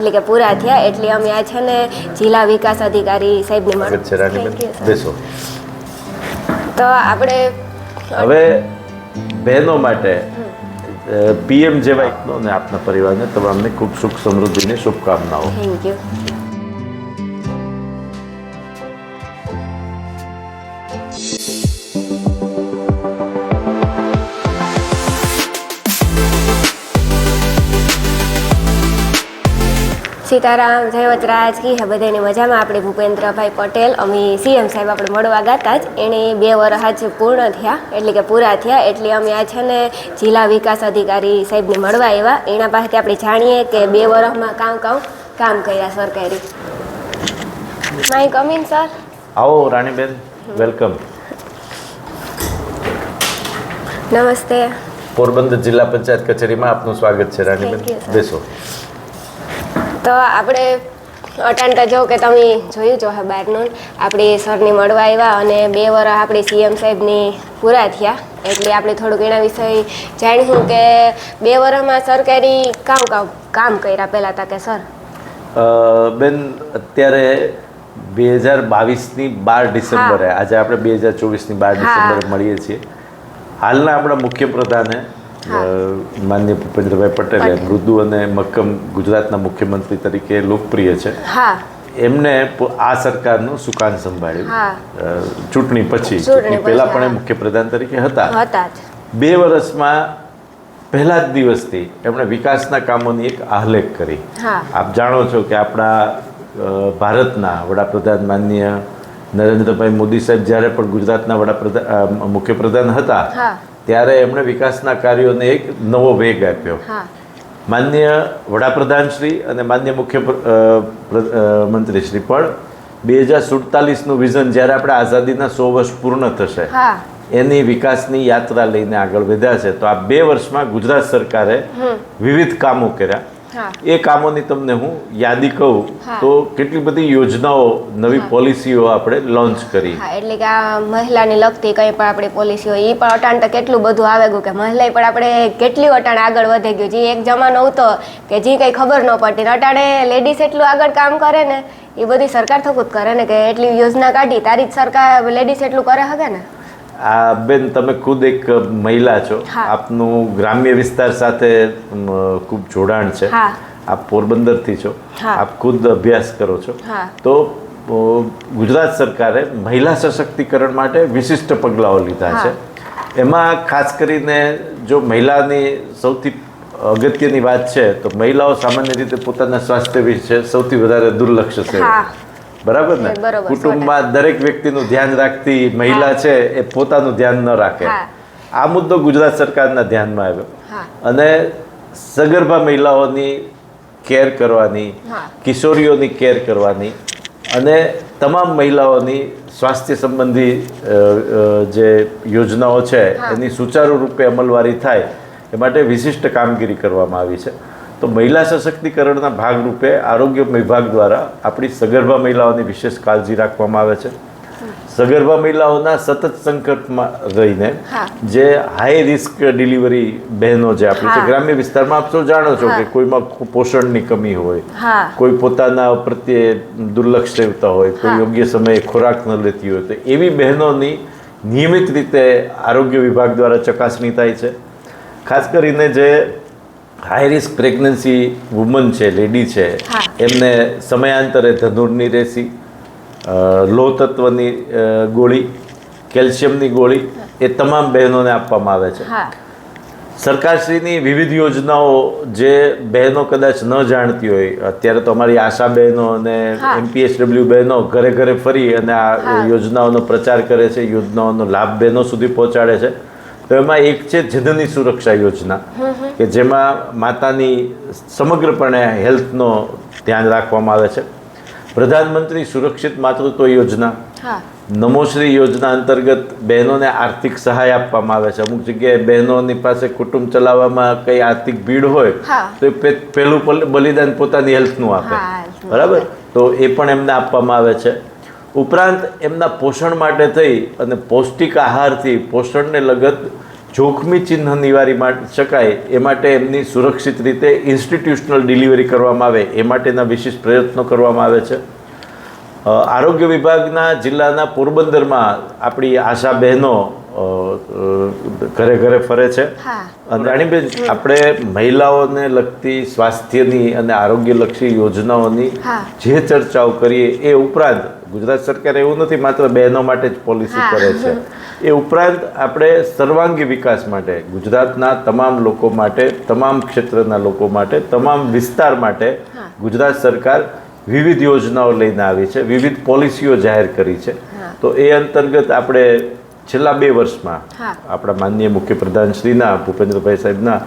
એટલે કે પૂરા થયા એટલે અમે આ છે ને જિલ્લા વિકાસ અધિકારી સાહેબને બેસો. તો આપણે હવે બહેનો માટે પીએમ જેવા ને આપના પરિવારને તમામને ખૂબ સુખ સમૃદ્ધિની શુભકામનાઓ. Thank you. સીતારામ, જય વચરાજ, કી હે બધાની મજામાં. આપણે ભૂપેન્દ્રભાઈ પટેલ અમે સીએમ સાહેબ આપણે મળવા ગાતા જ એણે 2 વર્ષ આજ પૂર્ણ થયા એટલે કે પૂરા થયા એટલે અમે આ છે ને જિલ્લા વિકાસ અધિકારી સાહેબને મળવા આવ્યા. એના પાસેથી આપણે જાણીએ કે 2 વર્ષમાં કામ કર્યા સરકારી. My coming sir. આવો રાણીબેન, વેલકમ. નમસ્તે. પોરબંદર જિલ્લા પંચાયત કચેરીમાં આપનું સ્વાગત છે રાણીબેન. બેસો. તો આપણે અટાણતા જો કે તમે જોયું જો હે બહારનું આપણે સરને મળવા આવ્યા અને 2 વર્ષ આપણે સીએમ સાહેબની પૂરા થયા એટલે આપણે થોડુંક એના વિશે જાણ્યું કે 2 વર્ષમાં સરકારી કામ કર્યા પહેલાં તા કે સર. બેન, અત્યારે 2022ની 12 ડિસેમ્બરે આજે આપણે 2024ની 12 ડિસેમ્બરે મળીએ છીએ. હાલના આપણા મુખ્યપ્રધાને માનનીય ભૂપેન્દ્રભાઈ પટેલે મૃદુ અને મક્કમ ગુજરાતના મુખ્યમંત્રી તરીકે લોકપ્રિય છે. એમને આ સરકારનું સુકાન સંભાળ્યું ચૂંટણી પછી. ચૂંટણી પહેલા પણ એ મુખ્યપ્રધાન તરીકે હતા. 2 વર્ષમાં પહેલા જ દિવસથી એમણે વિકાસના કામોની એક આહલેખ કરી. આપ જાણો છો કે આપણા ભારતના વડાપ્રધાન માનનીય નરેન્દ્રભાઈ મોદી સાહેબ જ્યારે પણ ગુજરાતના મુખ્યપ્રધાન હતા ત્યારે એમણે વિકાસના કાર્યોને એક નવો વેગ આપ્યો. માનનીય વડાપ્રધાનશ્રી અને માનનીય મંત્રીશ્રી પણ 2047નું વિઝન જ્યારે આપણે આઝાદીના 100 વર્ષ પૂર્ણ થશે એની વિકાસની યાત્રા લઈને આગળ વધ્યા છે. તો આ 2 વર્ષમાં ગુજરાત સરકારે વિવિધ કામો કર્યા. એ કામોની તમને હું યાદી કહું તો કેટલી બધી યોજનાઓ, નવી પોલિસીઓ આપણે લોન્ચ કરી. એટલે કે આ મહિલાને લગતી કંઈ પણ આપણી પોલિસી હોય એ પણ અટાણ તો કેટલું બધું આવે ગયું કે મહિલા પણ આપણે કેટલી અટાણ આગળ વધી ગયું. જે એક જમાનો હતો કે જે કંઈ ખબર ન પડતી અટાણે લેડીઝ એટલું આગળ કામ કરે ને એ બધી સરકાર થકું જ કરે ને કે એટલી યોજના કાઢી તારી જ સરકાર લેડીઝ એટલું કરે શકે ને. બેન, તમે ખુદ એક મહિલા છો. આપનું ગ્રામ્ય વિસ્તાર સાથે ખૂબ જોડાણ છે. આપ પોરબંદરથી છો. આપ ખુદ અભ્યાસ કરો છો. તો ગુજરાત સરકારે મહિલા સશક્તિકરણ માટે વિશિષ્ટ પગલાઓ લીધા છે. એમાં ખાસ કરીને જો મહિલાની સૌથી અગત્યની વાત છે તો મહિલાઓ સામાન્ય રીતે પોતાના સ્વાસ્થ્ય વિશે સૌથી વધારે દુર્લક્ષ છે. બરાબર ને? કુટુંબમાં દરેક વ્યક્તિનું ધ્યાન રાખતી મહિલા છે એ પોતાનું ધ્યાન ન રાખે. આ મુદ્દો ગુજરાત સરકારના ધ્યાનમાં આવ્યો અને સગર્ભા મહિલાઓની કેર કરવાની, કિશોરીઓની કેર કરવાની અને તમામ મહિલાઓની સ્વાસ્થ્ય સંબંધી જે યોજનાઓ છે એની સુચારુ રૂપે અમલવારી થાય એ માટે વિશિષ્ટ કામગીરી કરવામાં આવી છે. તો મહિલા સશક્તિકરણના ભાગરૂપે આરોગ્ય વિભાગ દ્વારા આપણી સગર્ભા મહિલાઓની વિશેષ કાળજી રાખવામાં આવે છે. સગર્ભા મહિલાઓના સતત સંકટમાં રહીને જે હાઈ રિસ્ક ડિલિવરી બહેનો જે આપણી છે ગ્રામ્ય વિસ્તારમાં, આપ તો જાણો છો કે કોઈમાં પોષણની કમી હોય, કોઈ પોતાના પ્રત્યે દુર્લક્ષ સેવતા હોય, કોઈ યોગ્ય સમયે ખોરાક ન લેતી હોય, તો એવી બહેનોની નિયમિત રીતે આરોગ્ય વિભાગ દ્વારા ચકાસણી થાય છે. ખાસ કરીને જે હાઈ રિસ્ક પ્રેગ્નન્સી વુમન છે, લેડી છે, એમને સમયાંતરે ધનુરની રેસી, લો તત્વની ગોળી, કેલ્શિયમની ગોળી એ તમામ બહેનોને આપવામાં આવે છે. સરકારશ્રીની વિવિધ યોજનાઓ જે બહેનો કદાચ ન જાણતી હોય, અત્યારે તો અમારી આશા બહેનો અને MPSW બહેનો ઘરે ઘરે ફરી અને આ યોજનાઓનો પ્રચાર કરે છે, યોજનાઓનો લાભ બહેનો સુધી પહોંચાડે છે. તો એમાં એક છે જનની સુરક્ષા યોજના કે જેમાં માતાની સમગ્રપણે હેલ્થનો ધ્યાન રાખવામાં આવે છે. પ્રધાનમંત્રી સુરક્ષિત માતૃત્વ યોજના, નમોશ્રી યોજના અંતર્ગત બહેનોને આર્થિક સહાય આપવામાં આવે છે. અમુક જગ્યાએ બહેનોની પાસે કુટુંબ ચલાવવામાં કંઈ આર્થિક ભીડ હોય તો એ પહેલું બલિદાન પોતાની હેલ્થનું આપે. બરાબર? તો એ પણ એમને આપવામાં આવે છે. ઉપરાંત એમના પોષણ માટે થઈ અને પૌષ્ટિક આહારથી પોષણને લગત જોખમી ચિહ્ન નિવારી શકાય એ માટે એમની સુરક્ષિત રીતે ઇન્સ્ટિટ્યુશનલ ડિલિવરી કરવામાં આવે એ માટેના વિશેષ પ્રયત્નો કરવામાં આવે છે. આરોગ્ય વિભાગના જિલ્લાના પોરબંદરમાં આપણી આશા બહેનો ઘરે ઘરે ફરે છે. અને રાણીબેન, આપણે મહિલાઓને લગતી સ્વાસ્થ્યની અને આરોગ્યલક્ષી યોજનાઓની જે ચર્ચાઓ કરીએ એ ઉપરાંત ગુજરાત સરકાર એવું નથી માત્ર બહેનો માટે જ પોલિસી કરે છે, એ ઉપરાંત આપણે સર્વાંગી વિકાસ માટે ગુજરાતના તમામ લોકો માટે, તમામ ક્ષેત્રના લોકો માટે, તમામ વિસ્તાર માટે ગુજરાત સરકાર વિવિધ યોજનાઓ લઈને આવી છે, વિવિધ પોલિસીઓ જાહેર કરી છે. તો એ અંતર્ગત આપણે છેલ્લા 2 વર્ષમાં આપણા માનનીય મુખ્યપ્રધાનશ્રીના ભૂપેન્દ્રભાઈ સાહેબના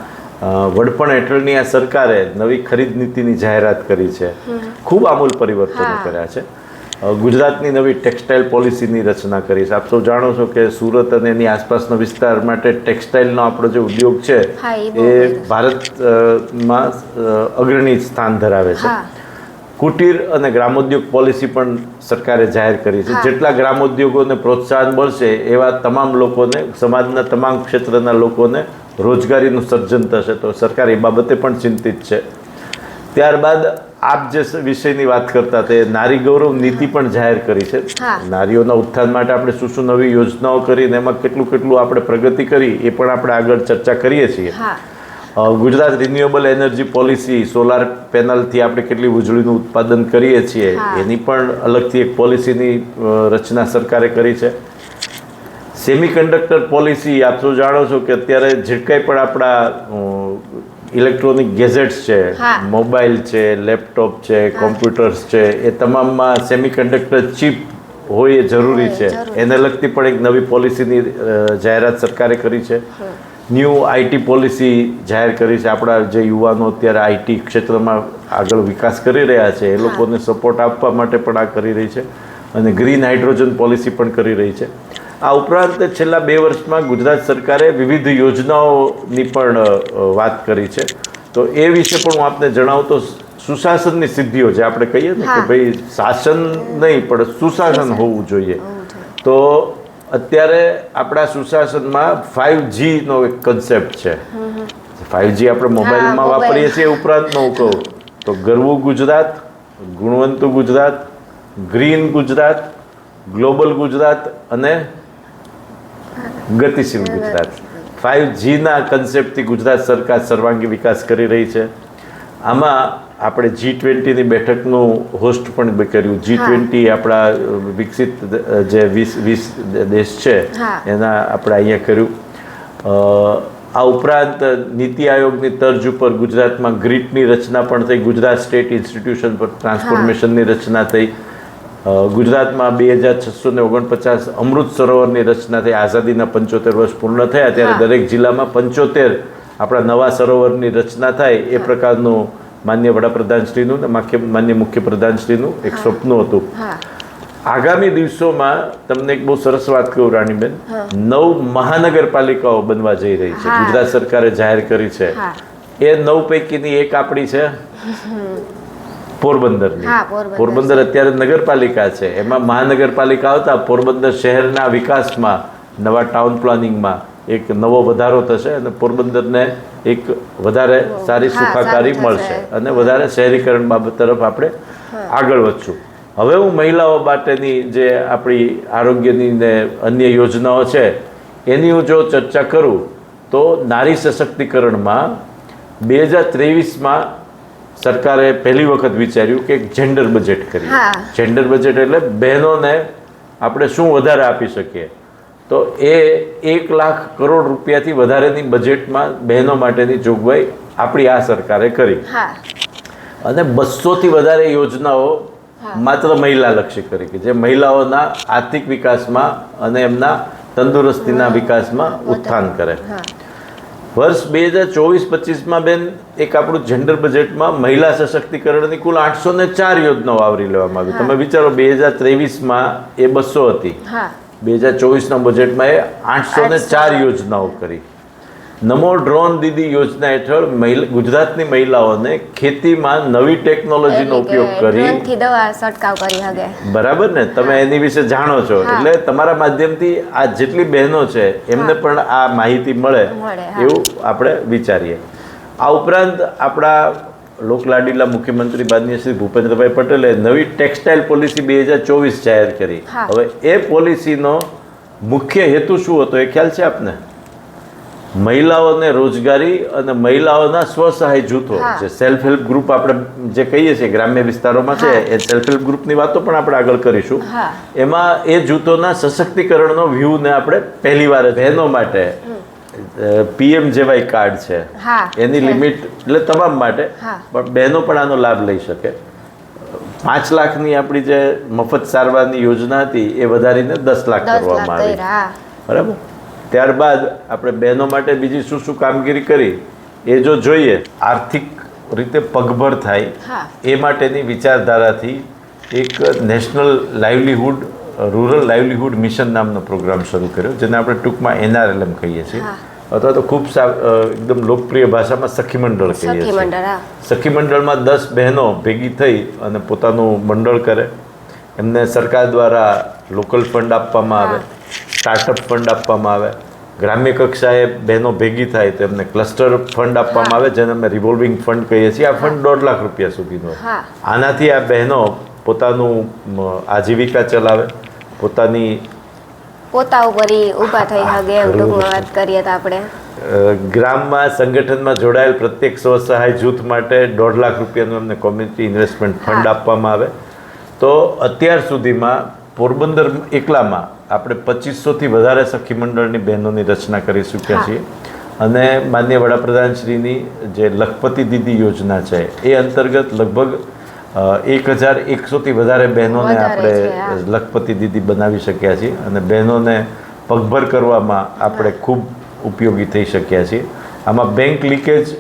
વડપણ હેઠળની આ સરકારે નવી ખરીદ નીતિની જાહેરાત કરી છે. ખૂબ આમૂલ પરિવર્તનો કર્યા છે. ગુજરાતની નવી ટેક્સટાઇલ પોલિસીની રચના કરી છે. આપ સૌ જાણો છો કે સુરત અને એની આસપાસના વિસ્તાર માટે ટેક્સટાઇલનો આપણો જે ઉદ્યોગ છે એ ભારતમાં અગ્રણી સ્થાન ધરાવે છે. કુટીર અને ગ્રામોદ્યોગ પોલિસી પણ સરકારે જાહેર કરી છે. જેટલા ગ્રામોદ્યોગોને પ્રોત્સાહન મળશે એવા તમામ લોકોને, સમાજના તમામ ક્ષેત્રના લોકોને રોજગારીનું સર્જન થશે. તો સરકાર એ બાબતે પણ ચિંતિત છે. ત્યારબાદ આપ જે વિષયની વાત કરતા તે નારી ગૌરવ નીતિ પણ જાહેર કરી છે. નારીઓના ઉત્થાન માટે આપણે શું શું નવી યોજનાઓ કરીને એમાં કેટલું કેટલું આપણે પ્રગતિ કરી એ પણ આપણે આગળ ચર્ચા કરીએ છીએ. Gujarat renewable energy policy, solar પેનલથી આપણે કેટલી વીજળીનું ઉત્પાદન કરીએ છીએ એની પણ અલગથી એક પોલિસીની રચના સરકારે કરી છે. સેમિકન્ડક્ટર પોલિસી, આપ સૌ જાણો છો કે અત્યારે જે કંઈ પણ આપણા ઇલેક્ટ્રોનિક ગેજેટ્સ છે, મોબાઈલ છે, લેપટોપ છે, કોમ્પ્યુટર્સ છે, એ તમામમાં સેમિકન્ડક્ટર ચિપ હોય એ જરૂરી છે. એને લગતી પણ એક નવી પોલિસીની જાહેરાત સરકારે કરી છે. ન્યૂ આઈટી પોલિસી જાહેર કરી છે. આપણા જે યુવાનો અત્યારે આઈટી ક્ષેત્રમાં આગળ વિકાસ કરી રહ્યા છે એ લોકોને સપોર્ટ આપવા માટે પણ આ કરી રહી છે. અને ગ્રીન હાઇડ્રોજન પોલિસી પણ કરી રહી છે. આ ઉપરાંત છેલ્લા 2 વર્ષમાં ગુજરાત સરકારે વિવિધ યોજનાઓની પણ વાત કરી છે. તો એ વિશે પણ હું આપને જણાવું તો સુશાસનની સિદ્ધિઓ જે આપણે કહીએ ને કે ભાઈ શાસન નહીં પણ સુશાસન હોવું જોઈએ. તો અત્યારે આપણા સુશાસનમાં 5Gનો એક કન્સેપ્ટ છે. 5G આપણે મોબાઈલમાં વાપરીએ છીએ. ઉપરાંતનો હું કહું તો ગરવું ગુજરાત, ગુણવંતું ગુજરાત, ગ્રીન ગુજરાત, ગ્લોબલ ગુજરાત અને ગતિશીલ ગુજરાત. 5Gના કન્સેપ્ટથી ગુજરાત સરકાર સર્વાંગી વિકાસ કરી રહી છે. આમાં આપણે G20ની બેઠકનું હોસ્ટ પણ કર્યું. G20 આપણા વિકસિત જે 20 દેશ છે એના આપણે અહીંયા કર્યું. આ ઉપરાંત નીતિ આયોગની તર્જ ઉપર ગુજરાતમાં ગ્રીટની રચના પણ થઈ. ગુજરાત સ્ટેટ ઇન્સ્ટિટ્યુશન ફોર ટ્રાન્સફોર્મેશનની રચના થઈ. ગુજરાતમાં 2649 અમૃત સરોવરની રચના થઈ. આઝાદીના 75 વર્ષ પૂર્ણ થયા ત્યારે દરેક જિલ્લામાં 75 આપણા નવા સરોવરની રચના થાય એ પ્રકારનું માન્ય વડાપ્રધાનશ્રીનું ને માન્ય મુખ્યપ્રધાનશ્રીનું એક સ્વપ્ન હતું. આગામી દિવસોમાં તમને એક બહુ સરસ વાત કહું રાણીબેન, 9 મહાનગરપાલિકાઓ બનવા જઈ રહી છે. ગુજરાત સરકારે જાહેર કરી છે. એ 9 પૈકીની એક આપણી છે પોરબંદરની. પોરબંદર અત્યારે નગરપાલિકા છે. એમાં મહાનગરપાલિકા આવતા પોરબંદર શહેરના વિકાસમાં, નવા ટાઉન પ્લાનિંગમાં એક નવો વધારો થશે અને પોરબંદરને એક વધારે સારી સુખાકારી મળશે અને વધારે શહેરીકરણ બાબત તરફ આપણે આગળ વધશું. હવે હું મહિલાઓ માટેની જે આપણી આરોગ્યની ને અન્ય યોજનાઓ છે એની હું જો ચર્ચા કરું તો નારી સશક્તિકરણમાં 2023માં સરકારે પહેલી વખત વિચાર્યું કે એક જેન્ડર બજેટ કરીએ. જેન્ડર બજેટ એટલે બહેનોને આપણે શું વધારે આપી શકીએ. તો એ 1 લાખ કરોડ રૂપિયાથી વધારેની બજેટમાં બહેનો માટેની જોગવાઈ આપણી આ સરકારે કરી. અને 200થી વધારે યોજનાઓ માત્ર મહિલાલક્ષી કરી કે જે મહિલાઓના આર્થિક વિકાસમાં અને એમના તંદુરસ્તીના વિકાસમાં ઉત્થાન કરે. વર્ષ 2024-25માં બેન એક આપણું જેન્ડર બજેટમાં મહિલા સશક્તિકરણની કુલ 804 યોજનાઓ આવરી લેવામાં આવી. તમે વિચારો 2023માં એ 200 હતી, 2024ના બજેટમાં એ 804 યોજનાઓ કરી. નમો ડ્રોન દીદી યોજના હેઠળ ગુજરાતની મહિલાઓને ખેતીમાં નવી ટેકનોલોજીનો ઉપયોગ કરી ડ્રોનથી દવા છંટકાવ કરી શકે. બરાબર ને, તમે એની વિશે જાણો છો એટલે તમારા માધ્યમથી આ જેટલી બહેનો છે એમને પણ આ માહિતી મળે એવું આપણે વિચારીએ. આ ઉપરાંત આપણા લોકલાડીલા મુખ્યમંત્રી માનનીય શ્રી ભૂપેન્દ્રભાઈ પટેલે નવી ટેક્સટાઇલ પોલિસી 2024 જાહેર કરી. હવે એ પોલિસીનો મુખ્ય હેતુ શું હતો એ ખ્યાલ છે આપને? મહિલાઓને રોજગારી અને મહિલાઓના સ્વસહાય જૂથો જે સેલ્ફ હેલ્પ ગ્રુપ આપણે જે કહીએ છીએ ગ્રામ્ય વિસ્તારોમાં છે એ સેલ્ફ હેલ્પ ગ્રુપની વાતો પણ આપણે આગળ કરીશું. એમાં એ જૂથોના સશક્તિકરણનો વ્યૂને આપણે પહેલીવાર બહેનો માટે PMJY કાર્ડ છે એની લિમિટ એટલે તમામ માટે, પણ બહેનો પણ આનો લાભ લઈ શકે. 5 લાખની આપણી જે મફત સારવારની યોજના હતી એ વધારીને 10 લાખ કરવામાં આવી. બરાબર. ત્યારબાદ આપણે બહેનો માટે બીજી શું શું કામગીરી કરી એ જો જોઈએ, આર્થિક રીતે પગભર થાય એ માટેની વિચારધારાથી એક national livelihood rural livelihood mission નામનો પ્રોગ્રામ શરૂ કર્યો, જેને આપણે ટૂંકમાં NRLM કહીએ છીએ, અથવા તો ખૂબ એકદમ લોકપ્રિય ભાષામાં સખી મંડળ કહીએ છીએ. સખી મંડળમાં 10 બહેનો ભેગી થઈ અને પોતાનું મંડળ કરે. એમને સરકાર દ્વારા લોકલ ફંડ આપવામાં આવે, સ્ટાર્ટઅપ ફંડ આપવામાં આવે. ગ્રામ્ય કક્ષાએ બહેનો ભેગી થાય તો એમને ક્લસ્ટર ફંડ આપવામાં આવે, જેને અમે રિવોલ્વિંગ ફંડ કહીએ છીએ. આ ફંડ 1.5 લાખ રૂપિયા સુધીનો. આનાથી આ બહેનો પોતાનું આજીવિકા ચલાવે, પોતા ઉપર ઊભા થઈ શકે એમ ટૂંકમાં વાત કરીએ તો આપણે. ગ્રામમાં સંગઠનમાં જોડાયેલ પ્રત્યેક સ્વસહાય જૂથ માટે 1.5 લાખ રૂપિયાનું એમને કોમ્યુનિટી ઇન્વેસ્ટમેન્ટ ફંડ આપવામાં આવે. તો અત્યાર સુધીમાં પોરબંદર એકલામાં આપણે 2500થી વધારે સખી મંડળની બહેનોની રચના કરી ચૂક્યા છીએ. અને માનનીય વડાપ્રધાનશ્રીની જે લખપતિ દીદી યોજના છે એ અંતર્ગત લગભગ 1100થી વધારે બહેનોને આપણે લખપતિ દીદી બનાવી શક્યા છીએ અને બહેનોને પગભર કરવામાં આપણે ખૂબ ઉપયોગી થઈ શક્યા છીએ. આમાં બેંક લીકેજ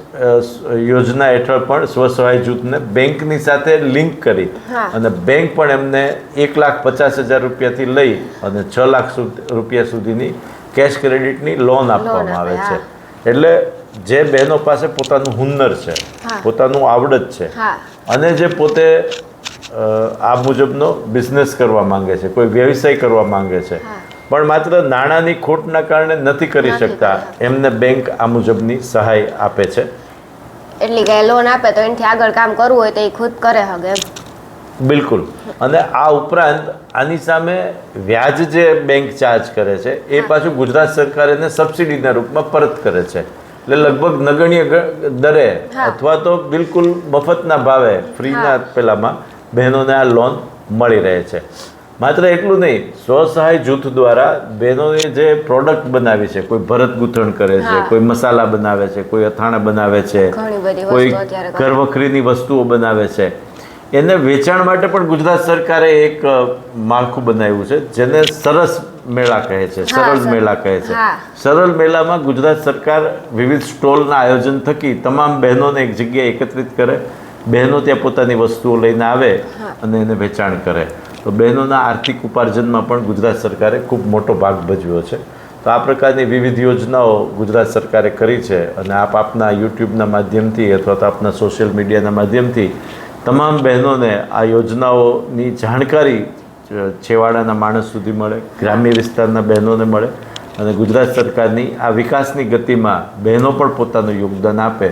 યોજના હેઠળ પણ સ્વસહાય જૂથને બેંકની સાથે લિંક કરી અને બેંક પણ એમને 1,50,000 રૂપિયાથી લઈ અને 6 લાખ રૂપિયા સુધીની કેશ ક્રેડિટની લોન આપવામાં આવે છે. એટલે જે બહેનો પાસે પોતાનું હુન્નર છે, પોતાનું આવડત છે અને જે પોતે આ મુજબનો બિઝનેસ કરવા માંગે છે, કોઈ વ્યવસાય કરવા માંગે છે, પણ માત્ર નાણાંની ખોટના કારણે નથી કરી શકતા, એમને બેંક આ મુજબની સહાય આપે છે. એટલે કે લોન આપે તો એનાથી આગળ કામ કરવું હોય તો એ ખુદ કરે શકે. બિલકુલ. અને આ ઉપરાંત આની સામે વ્યાજ જે બેંક ચાર્જ કરે છે એ પાછું ગુજરાત સરકાર એને સબસિડીના રૂપમાં પરત કરે છે. એટલે લગભગ નગણ્ય દરે અથવા તો બિલકુલ મફતના ભાવે ફ્રીના પેલામાં બહેનોને આ લોન મળી રહે છે. માત્ર એટલું નહીં, સ્વસહાય જૂથ દ્વારા બહેનોએ જે પ્રોડક્ટ બનાવી છે, કોઈ ભરત ગૂંથણ કરે છે, કોઈ મસાલા બનાવે છે, કોઈ અથાણા બનાવે છે, કોઈ ઘરવખરીની વસ્તુઓ બનાવે છે, એને વેચાણ માટે પણ ગુજરાત સરકારે એક માળખું બનાવ્યું છે જેને સરસ મેળા કહે છે, સરળ મેળા કહે છે. સરળ મેળામાં ગુજરાત સરકાર વિવિધ સ્ટોલના આયોજન થકી તમામ બહેનોને એક જગ્યાએ એકત્રિત કરે, બહેનો ત્યાં પોતાની વસ્તુઓ લઈને આવે અને એને વેચાણ કરે. તો બહેનોના આર્થિક ઉપાર્જનમાં પણ ગુજરાત સરકારે ખૂબ મોટો ભાગ ભજવ્યો છે. તો આ પ્રકારની વિવિધ યોજનાઓ ગુજરાત સરકારે કરી છે અને આપના યુટ્યુબના માધ્યમથી અથવા તો આપના સોશિયલ મીડિયાના માધ્યમથી તમામ બહેનોને આ યોજનાઓની જાણકારી છેવાડાના માણસ સુધી મળે, ગ્રામ્ય વિસ્તારના બહેનોને મળે અને ગુજરાત સરકારની આ વિકાસની ગતિમાં બહેનો પણ પોતાનું યોગદાન આપે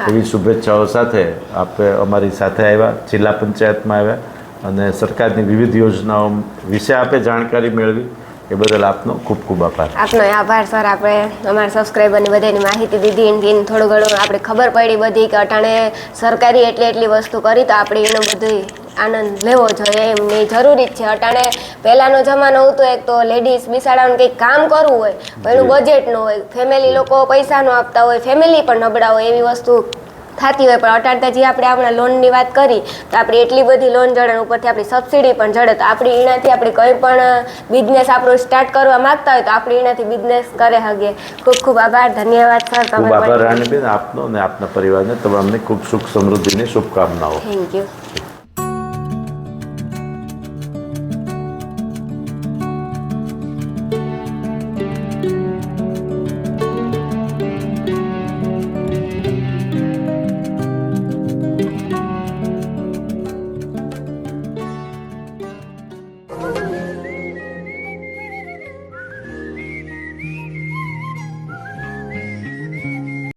એવી શુભેચ્છાઓ સાથે આપણે અમારી સાથે આવ્યા, જિલ્લા પંચાયતમાં આવ્યા અને સરકારની વિવિધ યોજનાઓ વિશે આપે જાણકારી મેળવી એ બદલ આપનો ખૂબ ખૂબ આભાર. આપનો આભાર સર. આપણે અમારા સબસ્ક્રાઈબરની બધાની માહિતી દીધી એની થોડું ઘણું આપણે ખબર પડી બધી કે અટાણે સરકારી એટલી વસ્તુ કરી તો આપણે એનો બધું આનંદ લેવો જોઈએ એમની જરૂરી જ છે. અટાણે પહેલાંનો જમાનો હતો એક તો લેડીઝ બિસાડાનું કંઈક કામ કરવું હોય પણ એનું બજેટ ન હોય, ફેમિલી લોકો પૈસા ન આપતા હોય, ફેમિલી પણ નબળા હોય એવી વસ્તુ થતી હોય. પણ અટાણતા જે આપણે આપણા લોનની વાત કરી તો આપણે એટલી બધી લોન જડે, ઉપરથી આપણી સબસિડી પણ જડે, તો આપણી એનાથી આપણે કંઈ પણ બિઝનેસ આપણો સ્ટાર્ટ કરવા માંગતા હોય તો આપણે એનાથી બિઝનેસ કરી શકીએ. ખૂબ ખૂબ આભાર, ધન્યવાદ સર. ખૂબ આભાર રાણીબેન, આપનો અને આપના પરિવારને તમામને ખૂબ સુખ સમૃદ્ધિની શુભકામનાઓ. Thank you.